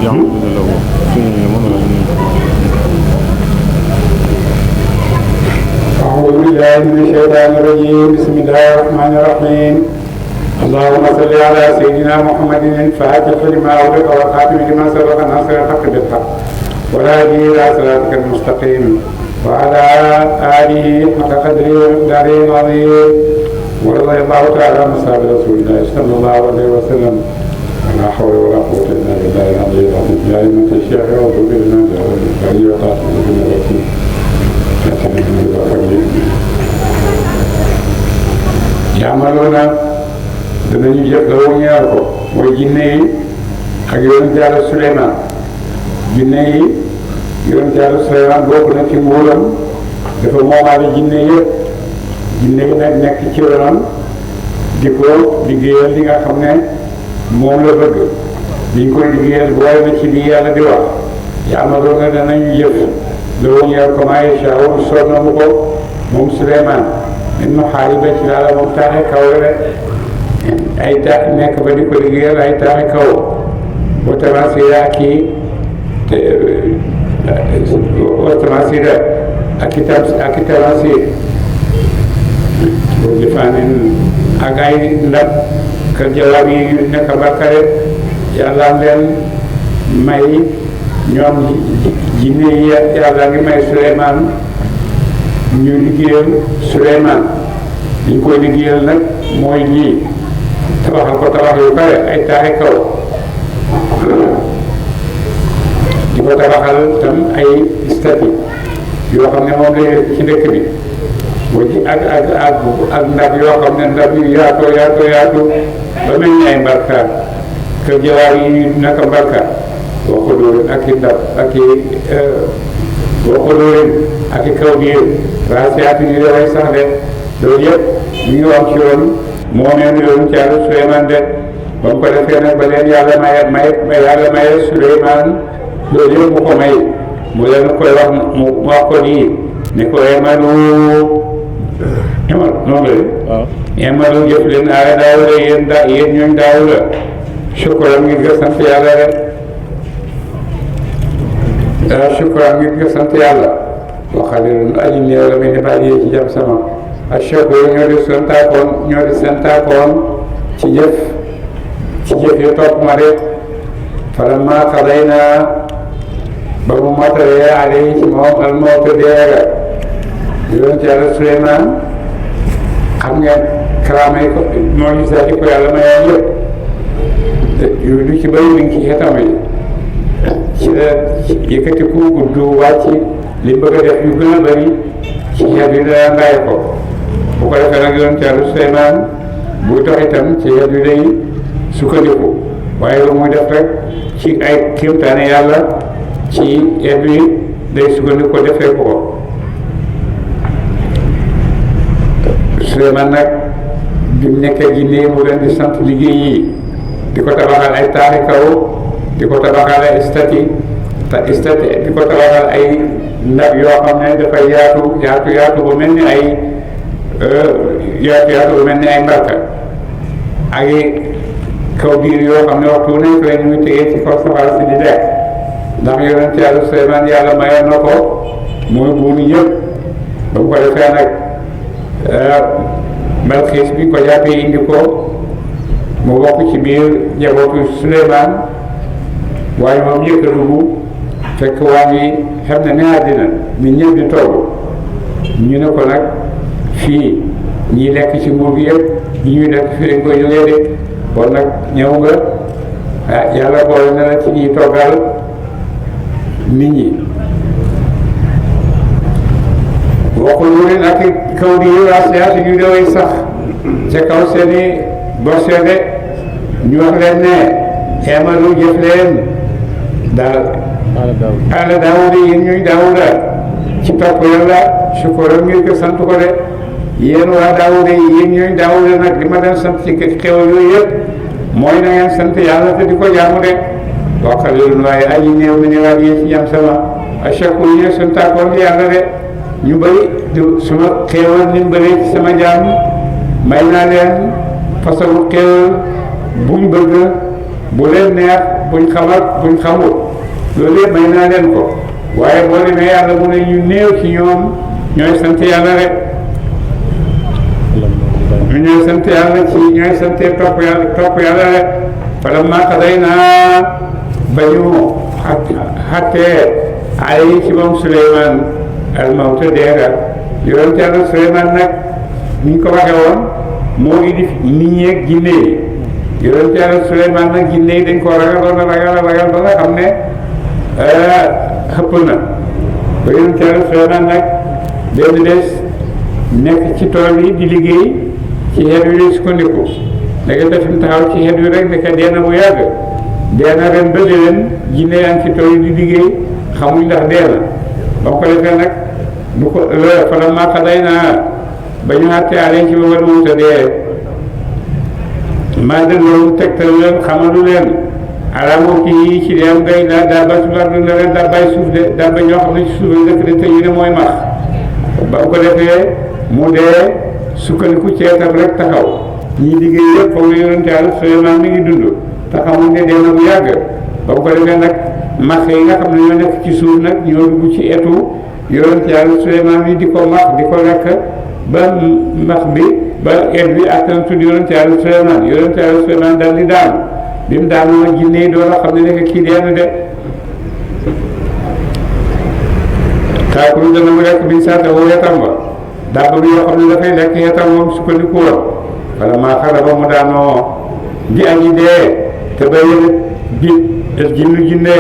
يعبد له أعوذ بالله من الشيطان الرجيم بسم الله الرحمن الرحيم اللهم صل على سيدنا محمد الفاتح لما أغلق والخاتم لما سبق ناصر الحق بالحق والهادي إلى صراطك المستقيم وعلى آله حق قدره ومقداره العظيم ورضي الله تعالى عن أصحاب رسول الله صلى الله عليه وسلم ولا حول ولا قوة إلا بالله العلي العظيم يا أئمة الشيخ وأعوذ بالله من الشيطان الرجيم yaamaloona danañu jëf la wu ñaar ko mooy jinne yi ak yonent Yàlla Suleymaan jinne yi yonent Yàlla Suleymaan bokk na ci nguuram dafa moomaale jinne yëpp jinne yi nag nekk ci ronam di ko liggéeyal li nga xam ne moom la bëgg liñ koy liggéeyal boole na ci lii yàlla di wax yaamaloona danañu jëf loolu ñëw ko maa yashaa soob na mu ko moom Suleymaan min maxaariba ci laala moom taaxe kaw la ay taax nekk ba di ko liggéeyal ay taaxe kaw wa tamaasiila ak i tamaasiil boo jëfaanin ak ay ndab kër jawaab yi nekk barkare yàlla leen may ñoom jinne yi yàlla ngi may Suleymaan ñu liggéeyal Suleymaan liñ koy liggéeyal nag mooy lii tabaxal ko tabax yu bare ay taaxi kaw di ko tabaxal tam ay stati yoo xam ne moom la ci dëkk bi boo ci ak ndab yoo xam ne ndab yu yaatu ba mel ni ay mbarkaar kër jawaar yi naka mbarkaar boo ko dóorin ak i ndab ak i boo ko dóorin ak i kaw biir raasiyaati yi dafay sax de loolu yëpp ñu ngi wax ci yoon moo neen yoonu ci Yàlla Suleymaan de ba mu ko defee nag ba leen yàlla maye Suleymaan loolu yëpp mu ko may mu leen koy wax mu wax ko nii ne ko emalu noonu la emalu jëf leen aala Daawuda yéen ñooñ Daawuda shukran ngir nga sant yàlla rek shukran ngir nga sant yàlla wa xalilun aji néew la min ibaadihi ci jàmm sama ashakuru ñoo di santaakoon ci jëf yi topp ma rek falammaa qadaynaa ba mu motalee alayhi ci moom al-mawta deega yonent Yàlla Suleymaan xam ngeen karaama yi ko moo ñu saati ko yàlla mayoon yëpp yu du ci bëri mi ngi ci xetam yi ci la yëkkati ku gudd wàcc li bëgg a def yu gën a bëri ci xeet yi dara ngaay ko bu ko defee nag yonent Yàlla Suleymaan buy dox itam ci xeet yi day sukkandiku waaye lu muy def rek ci ay kéemtaane yàlla ci xeet yi day sukkandiku defee ko Suleymaan nag bi mu nekkee jinne mu leen di sant liggéey yi di ko tabaxal ay taaxi kaw di ko tabaxal ay stati di ko tabaxal ay ndab yoo xam ne dafay yaatu ba mel ni ay yaatu ba mel ni ay mbarka ak kaw biir yoo xam ne waxtu nekk la ñu tegee ci kaw safara si di lekk ndax yonent Yàlla Suleymaan yàlla mayoon na ko mooy buuru yëpp ba mu ko defee nag Balxiis bi ko jàppee indi ko mu bokk ci biir njabootu Suleymaan waaye moom yëkk a dugg fekk waa ngi xam ne ne àddina nit ñëpp di togg ñu ne ko nag fii ñi lekk ci nguur gi yëpp ñi ñuy lekk fii lañ koy jógee de bon nag ñëw nga yàlla boole na la ci ñuy toggal nit ñi waxul wurin ak kaw di raasiyaati ñu daway sax ca kaw seeni borseede ñu wax leen ne emalu jëf leen daal ala Daawuda yéen ñuy Daawuda ci topp yàlla sukkuram ngir ko sant ko de yéen waa Daawuda yéen ñuy Daawuda nag li ma leen sant ci xew yooyu yëpp mooy na ngeen sant yàlla te di ko jaamu de wa qalilun waaye aji néew mi ne waa yéen ci jam sama ashakku yi santaakoon yàlla de ñu bëri du suma xéewal ni mu bëree ci sama jaam may naa leen façon xéewal buñ bëgg bu leen neex buñ xamal buñ xamul loolu yëpp may naa leen ko waaye boo demee yàlla mu ne ñu néew ci ñoom ñooy sant yàlla rek ñu ñooy sant yàlla ci ñooy sante topp yàlla rek falammaa qadaynaa ba ñu xattee ay ci moom Suleymaan al-mawta deega yonent yàlla Suleymaan nag ni ñu ko waxee woon moo indi nit ñi ak jinne yi yonent yàlla Suleymaan nag jinne yi dañ ko ragal ba nga xam ne xëpp na ba yonent yàlla Suleymaan nag benn des nekk ci tool yi di liggéey ci xeet wi lay sukkandiku léegi daf ñu taxaw ci xeet wi rek nekk dee na bu yàgg dee na ren ba déwén jinne yaa ngi ci tool yi di liggéey xamuñ ndax dee na ba mu ko defee nag bu ko falammaa qadaynaa ba ñu àttee alayhi ci ba mu ta dee maa de loolu tegtal leen xamalu leen alaamoo kii ci dee am ngay daa ba subar du ne leen daa bàyyi suuf de daa ba ñoo xam ne ci suuf la dëkk de te ñu ne mooy max ba mu ko defee mu dee sukkandiku ceetam rek taxaw ñii liggéey yëpp foog ne yonent Yàlla Suleymaan mi ngi dund te xamul ne dee na bu yàgg ba mu ko defee nag max yi nga xam ne ñoo nekk ci suuf nag ñoo dugg ci etu yonent Yàlla Suleymaan bi di ko max di ko lekk ba max bi ba et bi attan tudd yonent Yàlla Suleymaan daal di daanu bi mu daanu nag jinne yi doon a xam ne nekk kii dee na de taakulu dana mu lekk biñ saata woo yetam ba daaba bi yoo xam ne dafay lekk yetam moom sukkandiku woon wala maa xara ba mu daanoo di añi dee te ba yéen bi jinne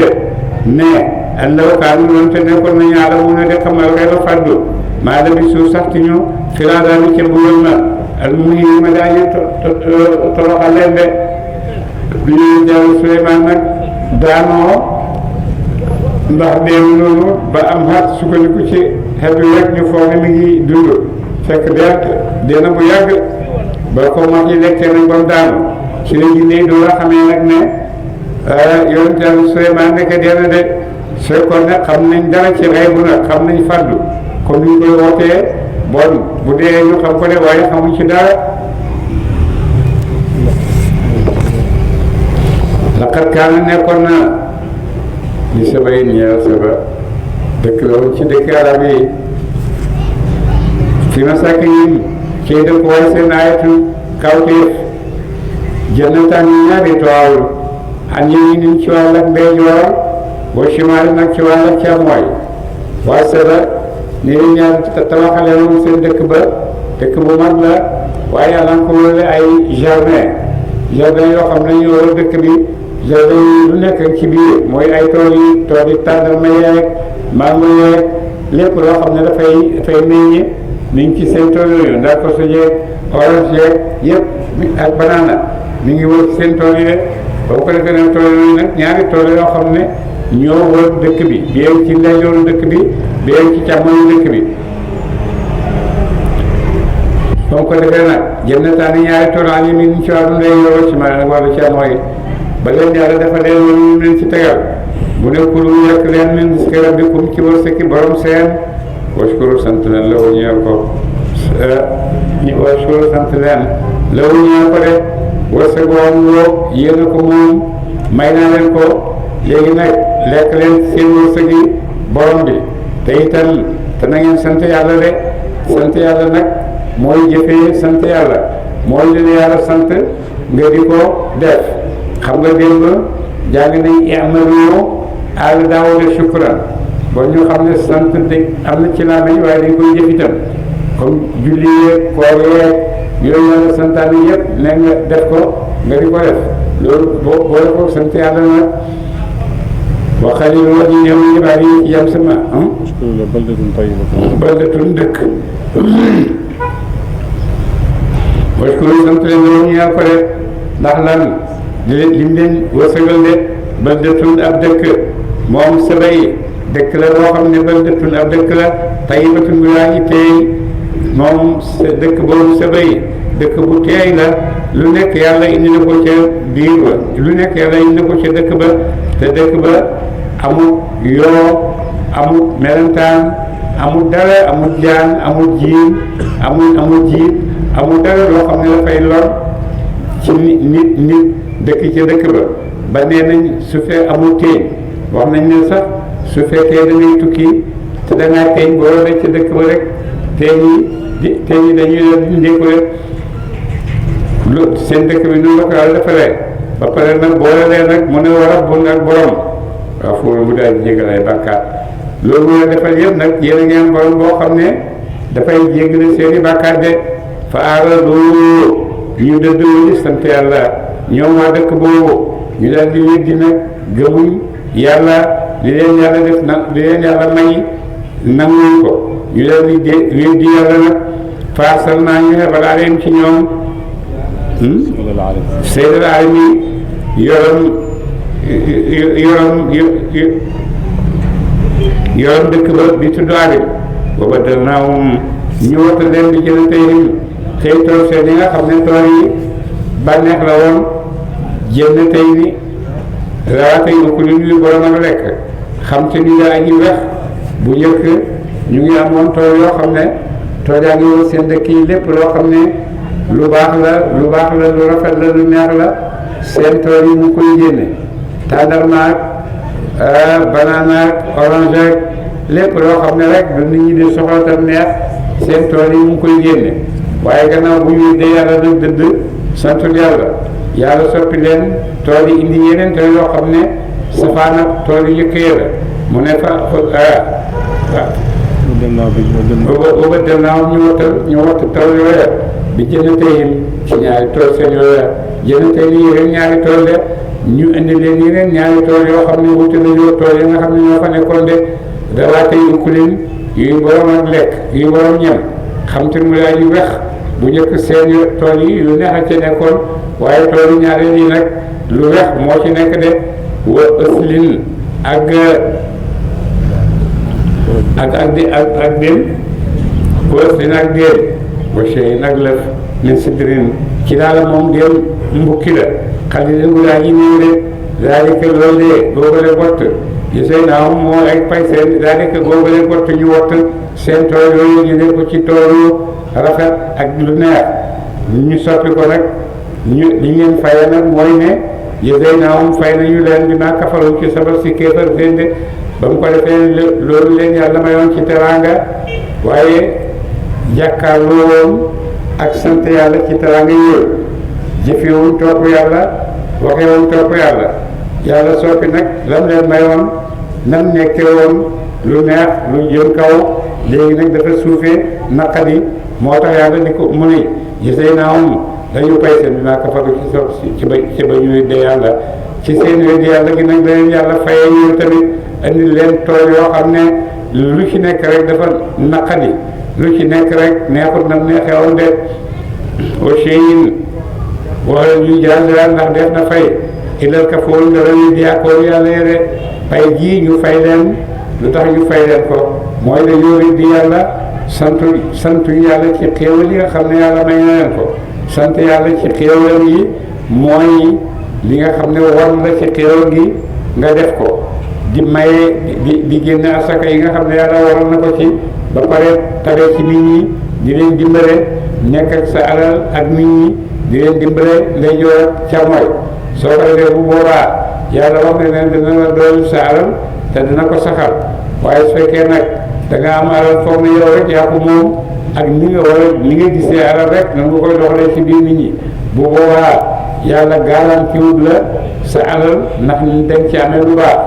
ne allaw kaanu loon te nekkoon nañu àlla mun a de xamal reeba fàddu maa la bi suuf sax ci ñu filaada bi ca mbugal ma al muhim ma daañu toroxal leen de bi ñu jàll Suleymaan nag daanoo ndax deewu noonu ba am xat sukkandiku ci xet wi rek ñu foog ne mi ngi dund fekk dee na bu yàgg ba ko mag yi lekkee nañ ba mu daanu ci la jinne yi doo la xamee nag ne yonent Yàlla Suleymaan nekk dee na de fekkoon ne xam nañ dara ci xay bu nag xam nañ fàddu comme ni ñu koy wootee bon bu dee ñu xam ko de waaye xamuñ ci dara laqad kaana nekkoon na li sabay ñeel saba dëkk la woon ci dëkk arab yi fi masaakinihim ci dëkk waay seen ayatu kawteef jannataan yi ñaari tool an yaminin ci wàll ak ndeyjoor wa shimaal nag ci wàll ak càmmooñ waa saba ni leen ñaar tabaxale woon seen dëkk ba dëkk bu mag la waaye yàlla ko wële ay jardin yoo xam ne ñoo war dëkk bi jardin yi lu nekk ci biir mooy ay tool yi tàndarma yeeg mango yeeg lépp loo xam ne dafay meññe mi ngi ci seen tool yooyu ndax ko su jeeg orange yeeg yëpp ak banana mi ngi wër ci seen tool yi de ba ko defee ne tool yooyu nag ñaari tool yoo xam ne ñoo wër dëkk bi bien ci ndeyjooru dëkk bi bien ci càmmoñu dëkk bi ba ko defee nag jannataani ñaari tool an yamiin ci wàllu ndeyjoor ci maanaam wàllu càmmoñ ba leen yàlla dafa leen loolu leen ci tegal bu ne kulu lekk leen min rizqi rabbikum ci wërsëgi borom seen washkuru sant leen la wu ñeel ko washkuru sant leen la wu ñeel ko de wërsëg woon loo yéen a ko moom may naa leen ko léegi nag lekk leen seen wërsëgi borom bi te itam te na ngeen sant yàlla de sant yàlla nag mooy jëfee sant yàlla mooy li yàlla sant nga di ko def xam nga démb jàng nañ i'malu aala Daawuda shukran bon ñu xam ne sant de am na ci làmmiñ waaye dañ koy jëf itam comme julli yeeg koor yeeg yooyu yàlla santaane yëpp ne nga def ko nga di ko def loolu boo boole ko sant yàlla nag wa qaliilun wa ñu néew ñu bari ci yam sama baldatun dëkk washkuru sant leen loolu ñu ko de ndax lan di lim leen wërsëgal de baldatun ab dëkk moom sabay dëkk la boo xam ne baldatun ab dëkk la tayyibatun bu yaa ngi teey moom dëkk boobu sabay dëkk bu teey la lu nekk yàlla indi na ko ca biir ba lu nekk yàlla indi na ko ca dëkk ba te dëkk ba amul yoo amul melentaan amul dara amul jaan amul jiin amul jiit amul dara loo xam ne dafay lor ci nit dëkk ca dëkk ba ba nee nañ su fee amul téeñ wax nañ ne sax su fekkee da ngay tukki te da ngaa téeñ boo rek ci dëkk ba rek téeñ yi dañuy leen dindeeku rek lu seen dëkk bi noonu la ko yàlla defalee ba pare nag boole leen nag mu ne war a bun ak borom waaw foofu mu daal di jégal ay bàkkaar loolu mu la defal yëpp nag yéen a ngi am borom boo xam ne dafay jéggale seeni bàkkaar de fa aaradu ñu dëdd di sant yàlla ñoom waa dëkk boobu ñu daal di weddi nag gëmuñ yàlla li leen yàlla def na li leen yàlla may nanguñ ko ñu daal di weddi yàlla nag faasal naa ñu xebal leen ci ñoom seydal alami yoroon dëkk ba bi tudd alim booba dal naawum ñu wata leen di jël tey tool seen yi nga xam ne tool yi bànneex la woon jënd tey ni rawaate yu ko lu ñuy borom ak lekk xam te ni daa aji wex bu njëkk ñu ngi amoon tool yoo xam ne tool yaa ngi woon seen dëkk yi lépp loo xam ne lu baax la lu rafet la lu neex la seen tool yi mu koy génne tàndarma ak banana ak orange ak lépp loo xam ne rek du nit ñi di soxla tam neex seen tool yi mu koy génne waaye gannaaw bu ñu dee yàlla nag dëdd santul yàlla soppi leen tool yi indi yeneen tool yoo xam ne safaan ak tool yi yëkkee la mu ne fa booba dem naa ñu wattu tool yooya bi jënd teyim ci ñaari tool seen yooya jënd tey ni yeneen ñaari tool de ñu indi leen yeneen ñaari tool yoo xam ne wute nañoo tool yi nga xam ne ñoo fa nekkoon de dawaate yu kulin yuy borom ak lekk yuy borom ñam xam te mu daa yu wex bu njëkk seen tool yi lu neex a ci nekkoon waaye tool yi ñaareel yi nag lu wex moo ci nekk de wa ëslin ak déem wa ëslin ak déem wa sey nag lëf min sidrin ci daala moom déem mbukki la xalilin bu daa ji néew de daalika loolu de googale bott yi say naawam moo ay pay seen daalika googale bott ñu wott seen tool yooyu ñu ne ko ci toolu rafet ak lu neex ñu soppi ko nag ñu li ngeen faye nag mooy ne yësey naawum fay nañu leen bi maa kafaru ci sabab si kéefar seen de ba mu ko defee loolu leen yàlla mayoon ci teraanga waaye jàkkaarloo woon ak sant yàlla ci teraanga yooyu jëfewuñ topp yàlla waxewuñ topp yàlla yàlla soppi nag lam leen mayoon nam nekke woon lu neex lu jëm kaw léegi nag dafa suufee naqadi moo tax yàlla di ko mu ne yësey naawum dañu pay seen bi maa kafaru ci ba ñu weddi yàlla ci seen weddi yàlla gi nag leen yàlla fayee ñu tamit andi leen tool yoo xam ne lu ci nekk rek dafa naqadi lu ci nekk rek neexut nam neexewoon de wa cheyin wala ñu jaasira ndax def na fay ilal kafoor nga rawi diyaakoor yàlla yére pay jii ñu fay leen lu tax ñu fay leen ko mooy dañoo weddi yàlla santuñ yàlla ci xéewal yi nga xam ne yàlla may na leen ko sant yàlla ci xéewal yi mooy li nga xam ne war la ci xéewal gi nga def ko di maye di génne asaka yi nga xam ne yàlla waral na ko ci ba pare tabe ci nit ñi di leen dimbale nekk ak sa alal ak nit ñi di leen dimbale ndeyjoor ak càmmooñ soo ko defee bu boobaa yàlla wax ne leen dina la dool sa alal te dina ko saxal waaye su fekkee nag da nga am alal foog ne yow rek yaa ko moom ak ni nga war a ni nga gisee alal rek nan nga koy doxalee ci biir nit ñi bu boobaa yàlla garantiwul la sa alal ndax ñu dañ ci amee lu baax